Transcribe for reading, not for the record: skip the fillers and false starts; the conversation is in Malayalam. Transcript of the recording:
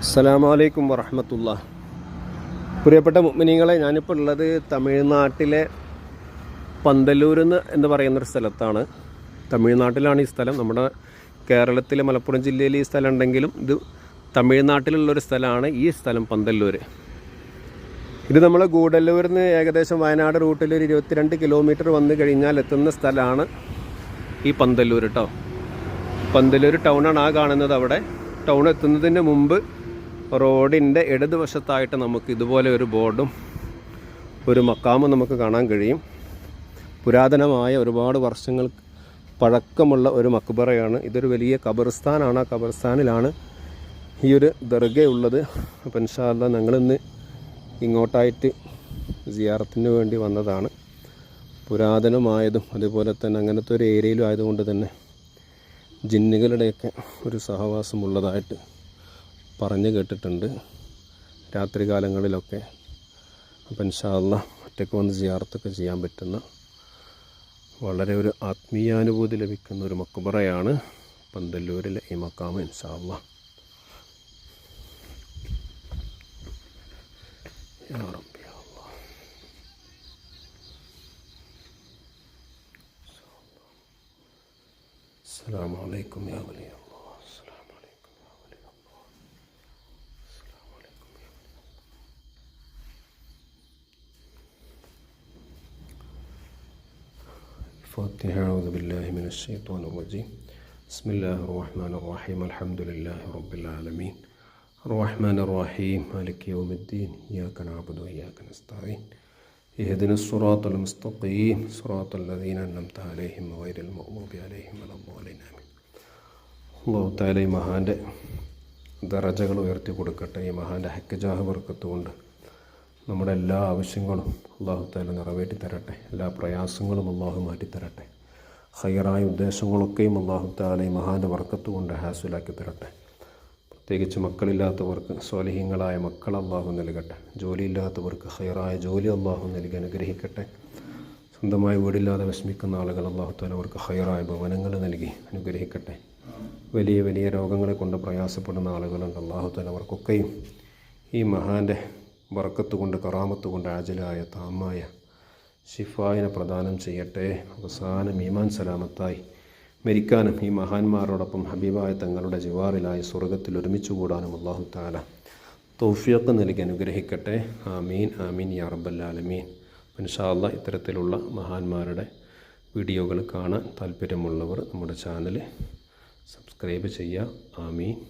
അസ്സലാമു അലൈക്കും വറഹ്മത്തുള്ളാഹി. പ്രിയപ്പെട്ട മുഅ്മിനീങ്ങളെ, ഞാനിപ്പോൾ ഉള്ളത് തമിഴ്നാട്ടിലെ പന്തല്ലൂർ എന്ന് പറയുന്നൊരു സ്ഥലത്താണ്. തമിഴ്നാട്ടിലാണ് ഈ സ്ഥലം. നമ്മുടെ കേരളത്തിലെ മലപ്പുറം ജില്ലയിൽ ഈ സ്ഥലം ഉണ്ടെങ്കിലും ഇത് തമിഴ്നാട്ടിലുള്ളൊരു സ്ഥലമാണ് ഈ സ്ഥലം പന്തല്ലൂർ. ഇത് നമ്മൾ ഗൂഡല്ലൂരിൽ നിന്ന് ഏകദേശം വയനാട് റൂട്ടിൽ ഒരു 22 കിലോമീറ്റർ വന്നു കഴിഞ്ഞാൽ എത്തുന്ന സ്ഥലമാണ് ഈ പന്തല്ലൂർ കേട്ടോ. പന്തല്ലൂർ ടൗണാണ് ആ കാണുന്നത്. അവിടെ ടൗൺ എത്തുന്നതിന് മുമ്പ് റോഡിൻ്റെ ഇടതുവശത്തായിട്ട് നമുക്ക് ഇതുപോലെ ഒരു ബോർഡും ഒരു മക്കാമും നമുക്ക് കാണാൻ കഴിയും. പുരാതനമായ ഒരുപാട് വർഷങ്ങൾ പഴക്കമുള്ള ഒരു മക്ബറയാണ്. ഇതൊരു വലിയ ഖബർസ്ഥാനാണ്. ആ ഖബർസ്ഥാനിലാണ് ഈ ഒരു ദർഗയുള്ളത്. അപ്പോൾ ഇൻഷാ അല്ലാഹ് ഞങ്ങളിന്ന് ഇങ്ങോട്ടായിട്ട് സിയാറത്തിന് വേണ്ടി വന്നതാണ്. പുരാതനമായതും അതുപോലെ തന്നെ അങ്ങനത്തെ ഒരു ഏരിയയിലും ആയതുകൊണ്ട് തന്നെ ജിന്നുകളുടെയൊക്കെ ഒരു സഹവാസമുള്ളതായിട്ട് പറഞ്ഞു കേട്ടിട്ടുണ്ട് രാത്രി കാലങ്ങളിലൊക്കെ. അപ്പം ഇൻഷാ അല്ലാഹ് ഒറ്റയ്ക്ക് വന്ന് സിയാറത്തൊക്കെ ചെയ്യാൻ പറ്റുന്ന വളരെ ഒരു ആത്മീയാനുഭൂതി ലഭിക്കുന്ന ഒരു മക്ബറയാണ് പന്തല്ലൂരിലെ ഈ മക്കാമ്. ഇൻഷാ അല്ലാഹ് യാ റബ്ബി യാ അല്ലാഹ്. അസ്സലാമു അലൈക്കും യാ വലിയ الفاتحة. أعوذ بالله من الشيطان الرجيم. بسم الله الرحمن الرحيم. الحمد لله رب العالمين الرحمن الرحيم مالك يوم الدين إياك نعبد وإياك نستعين اهدنا الصراط المستقيم صراط الذين أنعمت عليهم غير المغضوب عليهم ولا الضالين آمين. അല്ലാഹു തആല ഈ മഹാൻ്റെ ദറജകൾ ഉയർത്തി കൊടുക്കട്ടെ. ഈ മഹാൻ്റെ ഹക്ക് ബർക്കത്ത് കൊണ്ട് നമ്മുടെ എല്ലാ ആവശ്യങ്ങളും അല്ലാഹു തആല നിറവേറ്റി തരട്ടെ. എല്ലാ പ്രയാസങ്ങളും അല്ലാഹു മാറ്റിത്തരട്ടെ. ഖൈറായ ഉദ്ദേശങ്ങളൊക്കെയും അല്ലാഹു തആല ഈ മഹാൻ്റെ ബർക്കത്ത് കൊണ്ട് ഹാസിലാക്കി തരട്ടെ. പ്രത്യേകിച്ച് മക്കളില്ലാത്തവർക്ക് സ്വാലിഹീങ്ങളായ മക്കൾ അല്ലാഹു നൽകട്ടെ. ജോലിയില്ലാത്തവർക്ക് ഖൈറായ ജോലി അല്ലാഹു നൽകി അനുഗ്രഹിക്കട്ടെ. സ്വന്തമായി വീടില്ലാതെ വിഷമിക്കുന്ന ആളുകൾ അല്ലാഹു തആല അവർക്ക് ഖൈറായ ഭവനങ്ങൾ നൽകി അനുഗ്രഹിക്കട്ടെ. വലിയ വലിയ രോഗങ്ങളെ കൊണ്ട് പ്രയാസപ്പെടുന്ന ആളുകളുണ്ട്. അല്ലാഹു തആല അവർക്കൊക്കെയും ഈ മഹാൻ്റെ ബർക്കത്ത് കൊണ്ട് കറാമത്ത് കൊണ്ട് ആജലായ താമായ ഷിഫായിനെ പ്രദാനം ചെയ്യട്ടെ. അവസാനം ഈമാൻ സലാമത്തായി മരിക്കാനും ഈ മഹാന്മാരോടൊപ്പം ഹബീബായ തങ്ങളുടെ ജിവാറിലായി സ്വർഗത്തിൽ ഒരുമിച്ച് കൂടാനും അല്ലാഹു തആല തൗഫീഖ് നൽകി അനുഗ്രഹിക്കട്ടെ. ആമീൻ ആമീൻ യാ റബ്ബൽ ആലമീൻ. ഇൻഷാ അല്ലാഹ് ഇത്തരത്തിലുള്ള മഹാന്മാരുടെ വീഡിയോകൾ കാണാൻ താല്പര്യമുള്ളവർ നമ്മുടെ ചാനൽ സബ്സ്ക്രൈബ് ചെയ്യുക. ആമീൻ.